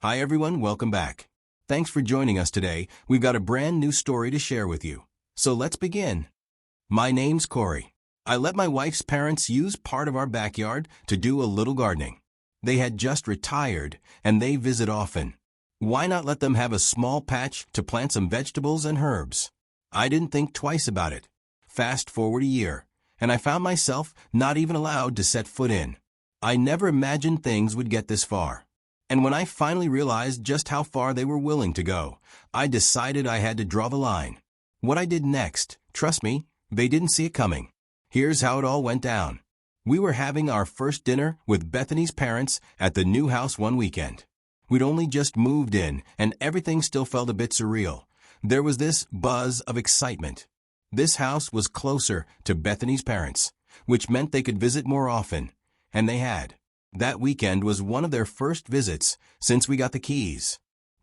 Hi everyone, welcome back. Thanks for joining us today. We've got a brand new story to share with you. So let's begin. My name's Corey. I let my wife's parents use part of our backyard to do a little gardening. They had just retired, and they visit often. Why not let them have a small patch to plant some vegetables and herbs? I didn't think twice about it. Fast forward a year, and I found myself not even allowed to set foot in. I never imagined things would get this far. And when I finally realized just how far they were willing to go, I decided I had to draw the line. What I did next, trust me, they didn't see it coming. Here's how it all went down. We were having our first dinner with Bethany's parents at the new house one weekend. We'd only just moved in, and everything still felt a bit surreal. There was this buzz of excitement. This house was closer to Bethany's parents, which meant they could visit more often, and they had. That weekend was one of their first visits since we got the keys.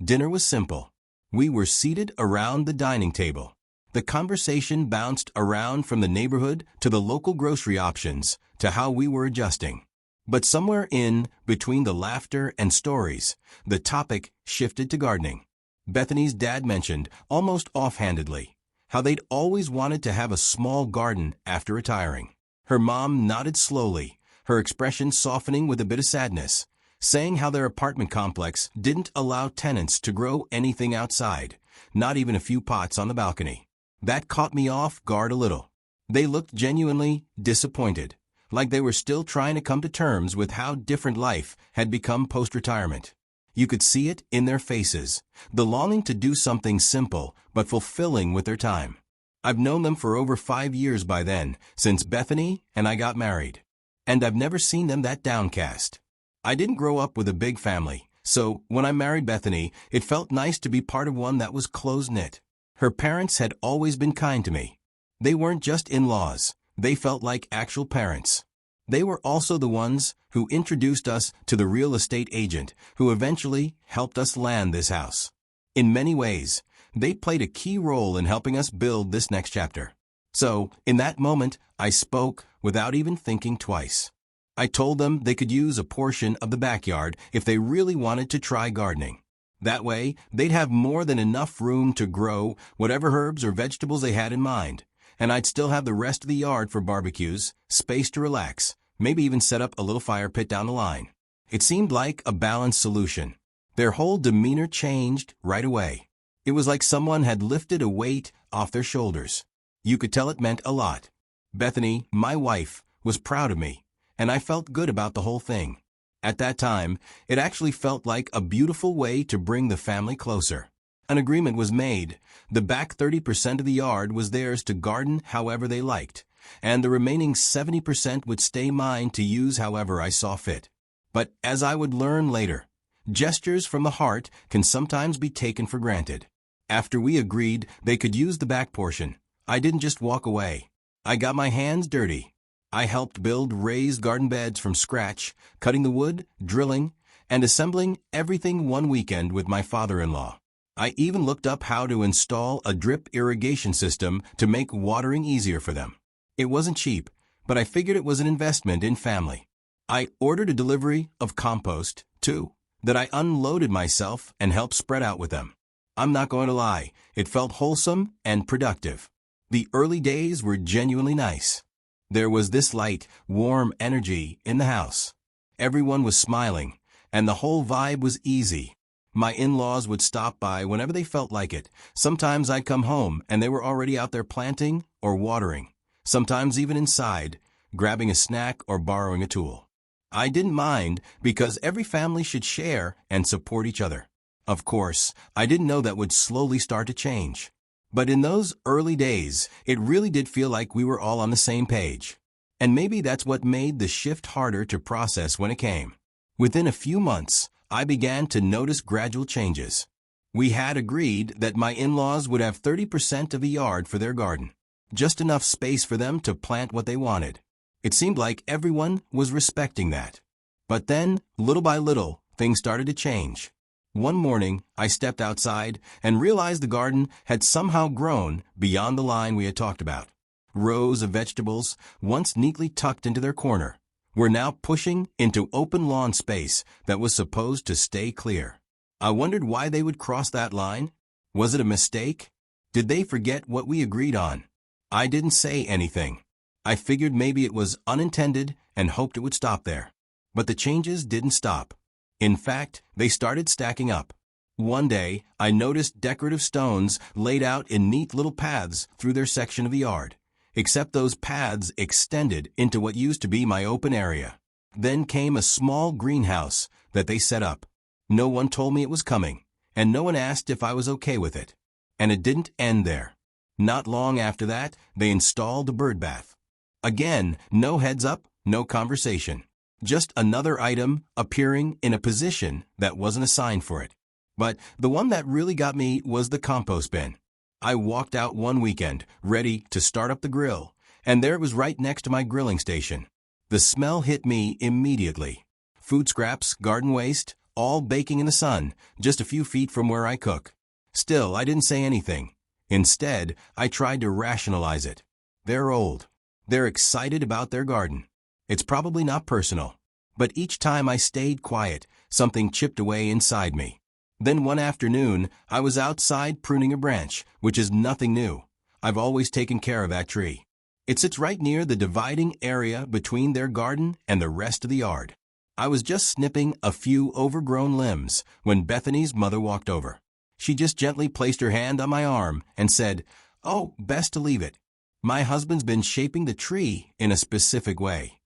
Dinner was simple. We were seated around the dining table. The conversation bounced around from the neighborhood to the local grocery options to how we were adjusting. But somewhere in between the laughter and stories, the topic shifted to gardening. Bethany's dad mentioned, almost offhandedly, how they'd always wanted to have a small garden after retiring. Her mom nodded slowly, her expression softening with a bit of sadness, saying how their apartment complex didn't allow tenants to grow anything outside, not even a few pots on the balcony. That caught me off guard a little. They looked genuinely disappointed, like they were still trying to come to terms with how different life had become post-retirement. You could see it in their faces, the longing to do something simple but fulfilling with their time. I've known them for over 5 years by then, since Bethany and I got married. And I've never seen them that downcast. I didn't grow up with a big family, so when I married Bethany, it felt nice to be part of one that was close-knit. Her parents had always been kind to me. They weren't just in-laws, they felt like actual parents. They were also the ones who introduced us to the real estate agent who eventually helped us land this house. In many ways, they played a key role in helping us build this next chapter. So, in that moment, I spoke without even thinking twice. I told them they could use a portion of the backyard if they really wanted to try gardening. That way, they'd have more than enough room to grow whatever herbs or vegetables they had in mind, and I'd still have the rest of the yard for barbecues, space to relax, maybe even set up a little fire pit down the line. It seemed like a balanced solution. Their whole demeanor changed right away. It was like someone had lifted a weight off their shoulders. You could tell it meant a lot. Bethany, my wife, was proud of me, and I felt good about the whole thing. At that time, it actually felt like a beautiful way to bring the family closer. An agreement was made. The back 30% of the yard was theirs to garden however they liked, and the remaining 70% would stay mine to use however I saw fit. But as I would learn later, gestures from the heart can sometimes be taken for granted. After we agreed they could use the back portion, I didn't just walk away. I got my hands dirty. I helped build raised garden beds from scratch, cutting the wood, drilling, and assembling everything one weekend with my father-in-law. I even looked up how to install a drip irrigation system to make watering easier for them. It wasn't cheap, but I figured it was an investment in family. I ordered a delivery of compost, too, that I unloaded myself and helped spread out with them. I'm not going to lie, it felt wholesome and productive. The early days were genuinely nice. There was this light, warm energy in the house. Everyone was smiling, and the whole vibe was easy. My in-laws would stop by whenever they felt like it. Sometimes I'd come home, and they were already out there planting or watering. Sometimes even inside, grabbing a snack or borrowing a tool. I didn't mind because every family should share and support each other. Of course, I didn't know that would slowly start to change. But in those early days, it really did feel like we were all on the same page. And maybe that's what made the shift harder to process when it came. Within a few months, I began to notice gradual changes. We had agreed that my in-laws would have 30% of the yard for their garden, just enough space for them to plant what they wanted. It seemed like everyone was respecting that. But then, little by little, things started to change. One morning, I stepped outside and realized the garden had somehow grown beyond the line we had talked about. Rows of vegetables, once neatly tucked into their corner, were now pushing into open lawn space that was supposed to stay clear. I wondered why they would cross that line. Was it a mistake? Did they forget what we agreed on? I didn't say anything. I figured maybe it was unintended and hoped it would stop there. But the changes didn't stop. In fact, they started stacking up. One day, I noticed decorative stones laid out in neat little paths through their section of the yard, except those paths extended into what used to be my open area. Then came a small greenhouse that they set up. No one told me it was coming, and no one asked if I was okay with it. And it didn't end there. Not long after that, they installed a bird bath. Again, no heads up, no conversation. Just another item appearing in a position that wasn't assigned for it. But the one that really got me was the compost bin. I walked out one weekend, ready to start up the grill, and there it was right next to my grilling station. The smell hit me immediately. Food scraps, garden waste, all baking in the sun, just a few feet from where I cook. Still, I didn't say anything. Instead, I tried to rationalize it. They're old. They're excited about their garden. It's probably not personal. But each time I stayed quiet, something chipped away inside me. Then one afternoon, I was outside pruning a branch, which is nothing new. I've always taken care of that tree. It sits right near the dividing area between their garden and the rest of the yard. I was just snipping a few overgrown limbs when Bethany's mother walked over. She just gently placed her hand on my arm and said, "Oh, best to leave it. My husband's been shaping the tree in a specific way."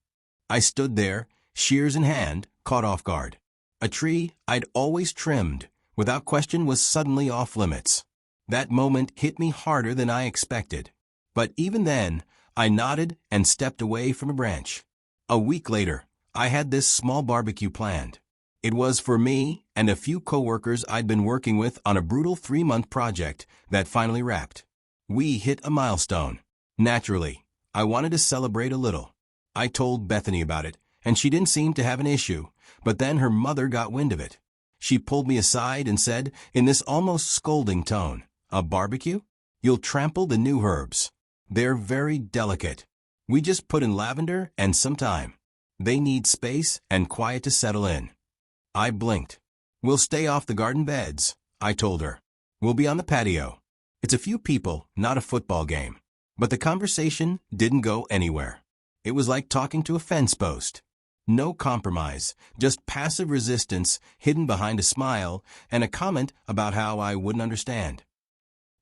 I stood there, shears in hand, caught off guard. A tree I'd always trimmed, without question, was suddenly off limits. That moment hit me harder than I expected. But even then, I nodded and stepped away from a branch. A week later, I had this small barbecue planned. It was for me and a few coworkers I'd been working with on a brutal 3-month project that finally wrapped. We hit a milestone. Naturally, I wanted to celebrate a little. I told Bethany about it, and she didn't seem to have an issue, but then her mother got wind of it. She pulled me aside and said, in this almost scolding tone, "A barbecue? You'll trample the new herbs. They're very delicate. We just put in lavender and some thyme. They need space and quiet to settle in." I blinked. "We'll stay off the garden beds," I told her. "We'll be on the patio. It's a few people, not a football game." But the conversation didn't go anywhere. It was like talking to a fence post. No compromise, just passive resistance hidden behind a smile and a comment about how I wouldn't understand.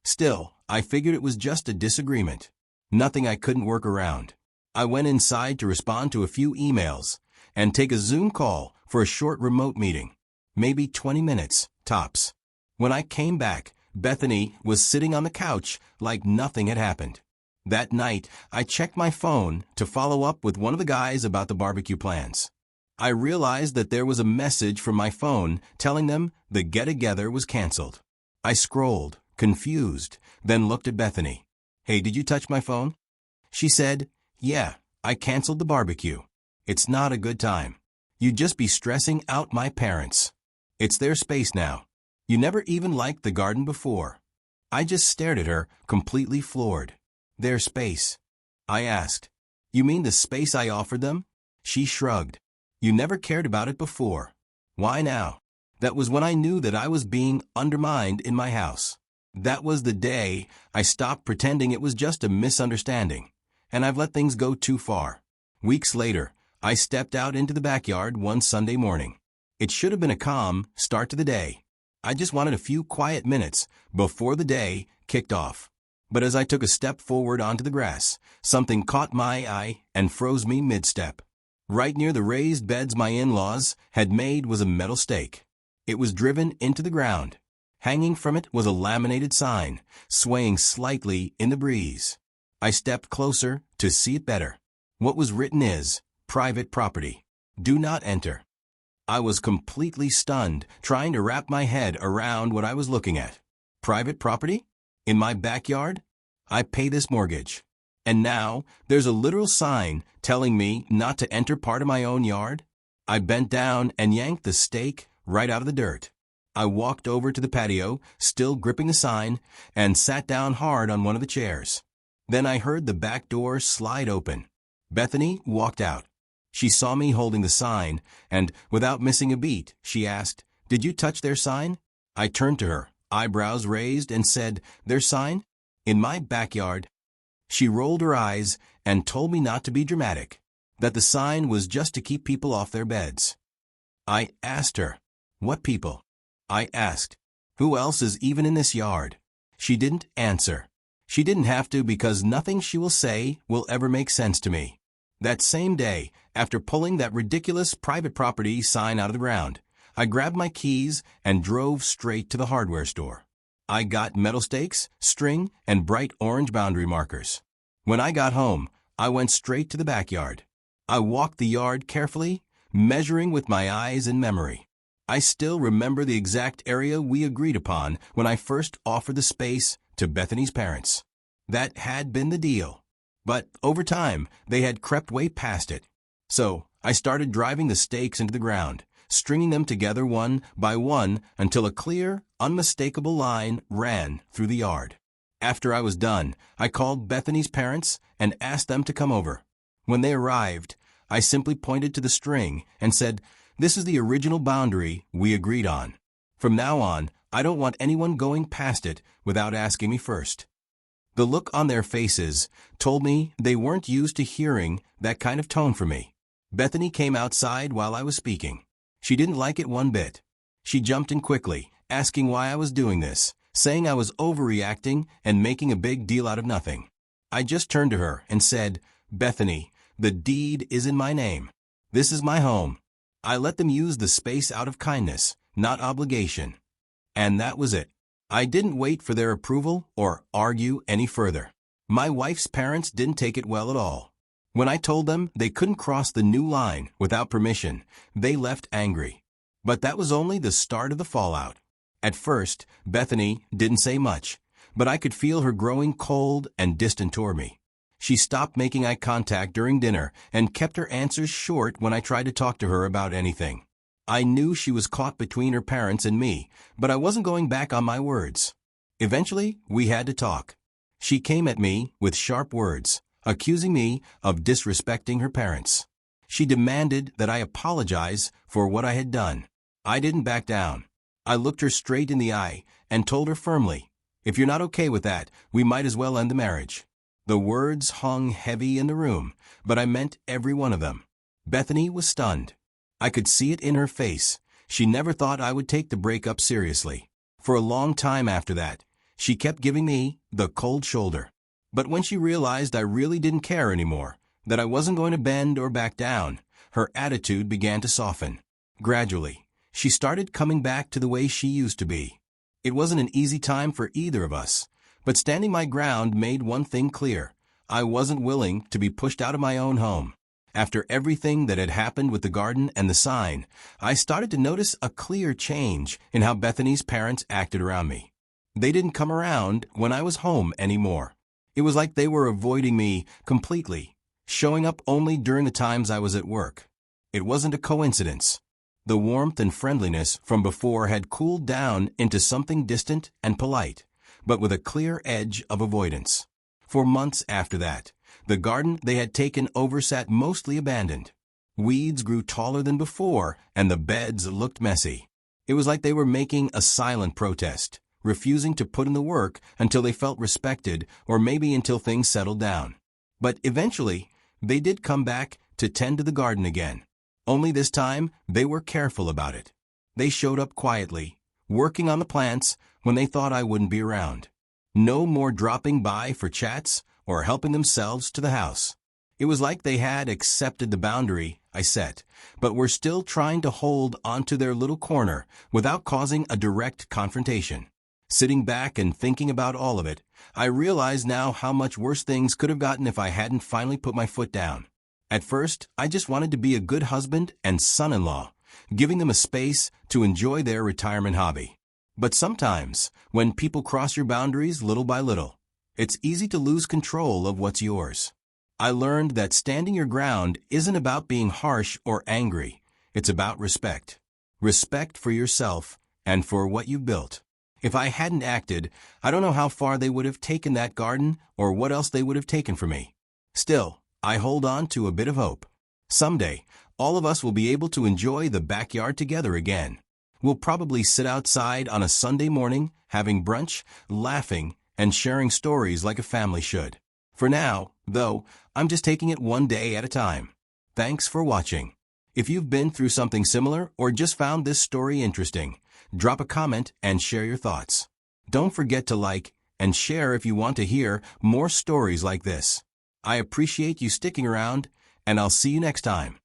Still, I figured it was just a disagreement. Nothing I couldn't work around. I went inside to respond to a few emails and take a Zoom call for a short remote meeting. Maybe 20 minutes, tops. When I came back, Bethany was sitting on the couch like nothing had happened. That night, I checked my phone to follow up with one of the guys about the barbecue plans. I realized that there was a message from my phone telling them the get-together was canceled. I scrolled, confused, then looked at Bethany. "Hey, did you touch my phone?" She said, "Yeah, I canceled the barbecue. It's not a good time. You'd just be stressing out my parents. It's their space now. You never even liked the garden before." I just stared at her, completely floored. Their space. I asked, "You mean the space I offered them?" She shrugged. "You never cared about it before. Why now?" That was when I knew that I was being undermined in my house. That was the day I stopped pretending it was just a misunderstanding, and I've let things go too far. Weeks later, I stepped out into the backyard one Sunday morning. It should have been a calm start to the day. I just wanted a few quiet minutes before the day kicked off. But as I took a step forward onto the grass, something caught my eye and froze me mid-step. Right near the raised beds my in-laws had made was a metal stake. It was driven into the ground. Hanging from it was a laminated sign, swaying slightly in the breeze. I stepped closer to see it better. What was written is, "Private property. Do not enter." I was completely stunned, trying to wrap my head around what I was looking at. Private property? In my backyard? I pay this mortgage. And now, there's a literal sign telling me not to enter part of my own yard? I bent down and yanked the stake right out of the dirt. I walked over to the patio, still gripping the sign, and sat down hard on one of the chairs. Then I heard the back door slide open. Bethany walked out. She saw me holding the sign, and without missing a beat, she asked, Did you touch their sign? I turned to her, eyebrows raised, and said, Their sign? In my backyard? She rolled her eyes and told me not to be dramatic, that the sign was just to keep people off their beds. I asked her, What people? I asked, Who else is even in this yard? She didn't answer. She didn't have to, because nothing she will say will ever make sense to me. That same day, after pulling that ridiculous private property sign out of the ground, I grabbed my keys and drove straight to the hardware store. I got metal stakes, string, and bright orange boundary markers. When I got home, I went straight to the backyard. I walked the yard carefully, measuring with my eyes and memory. I still remember the exact area we agreed upon when I first offered the space to Bethany's parents. That had been the deal. But over time, they had crept way past it. So I started driving the stakes into the ground, stringing them together one by one until a clear, unmistakable line ran through the yard. After I was done, I called Bethany's parents and asked them to come over. When they arrived, I simply pointed to the string and said, This is the original boundary we agreed on. From now on, I don't want anyone going past it without asking me first. The look on their faces told me they weren't used to hearing that kind of tone from me. Bethany came outside while I was speaking. She didn't like it one bit. She jumped in quickly, asking why I was doing this, saying I was overreacting and making a big deal out of nothing. I just turned to her and said, Bethany, the deed is in my name. This is my home. I let them use the space out of kindness, not obligation. And that was it. I didn't wait for their approval or argue any further. My wife's parents didn't take it well at all. When I told them they couldn't cross the new line without permission, they left angry. But that was only the start of the fallout. At first, Bethany didn't say much, but I could feel her growing cold and distant toward me. She stopped making eye contact during dinner and kept her answers short when I tried to talk to her about anything. I knew she was caught between her parents and me, but I wasn't going back on my words. Eventually, we had to talk. She came at me with sharp words, accusing me of disrespecting her parents. She demanded that I apologize for what I had done. I didn't back down. I looked her straight in the eye and told her firmly, If you're not okay with that, we might as well end the marriage. The words hung heavy in the room, but I meant every one of them. Bethany was stunned. I could see it in her face. She never thought I would take the breakup seriously. For a long time after that, she kept giving me the cold shoulder. But when she realized I really didn't care anymore, that I wasn't going to bend or back down, her attitude began to soften. Gradually, she started coming back to the way she used to be. It wasn't an easy time for either of us, but standing my ground made one thing clear. I wasn't willing to be pushed out of my own home. After everything that had happened with the garden and the sign, I started to notice a clear change in how Bethany's parents acted around me. They didn't come around when I was home anymore. It was like they were avoiding me completely, showing up only during the times I was at work. It wasn't a coincidence. The warmth and friendliness from before had cooled down into something distant and polite, but with a clear edge of avoidance. For months after that, the garden they had taken over sat mostly abandoned. Weeds grew taller than before, and the beds looked messy. It was like they were making a silent protest, refusing to put in the work until they felt respected, or maybe until things settled down. But eventually, they did come back to tend to the garden again. Only this time, they were careful about it. They showed up quietly, working on the plants when they thought I wouldn't be around. No more dropping by for chats or helping themselves to the house. It was like they had accepted the boundary I set, but were still trying to hold onto their little corner without causing a direct confrontation. Sitting back and thinking about all of it, I realize now how much worse things could have gotten if I hadn't finally put my foot down. At first, I just wanted to be a good husband and son-in-law, giving them a space to enjoy their retirement hobby. But sometimes, when people cross your boundaries little by little, it's easy to lose control of what's yours. I learned that standing your ground isn't about being harsh or angry. It's about respect. Respect for yourself and for what you built. If I hadn't acted, I don't know how far they would have taken that garden or what else they would have taken from me. Still, I hold on to a bit of hope. Someday, all of us will be able to enjoy the backyard together again. We'll probably sit outside on a Sunday morning, having brunch, laughing, and sharing stories like a family should. For now, though, I'm just taking it one day at a time. Thanks for watching. If you've been through something similar or just found this story interesting, drop a comment and share your thoughts. Don't forget to like and share if you want to hear more stories like this. I appreciate you sticking around, and I'll see you next time.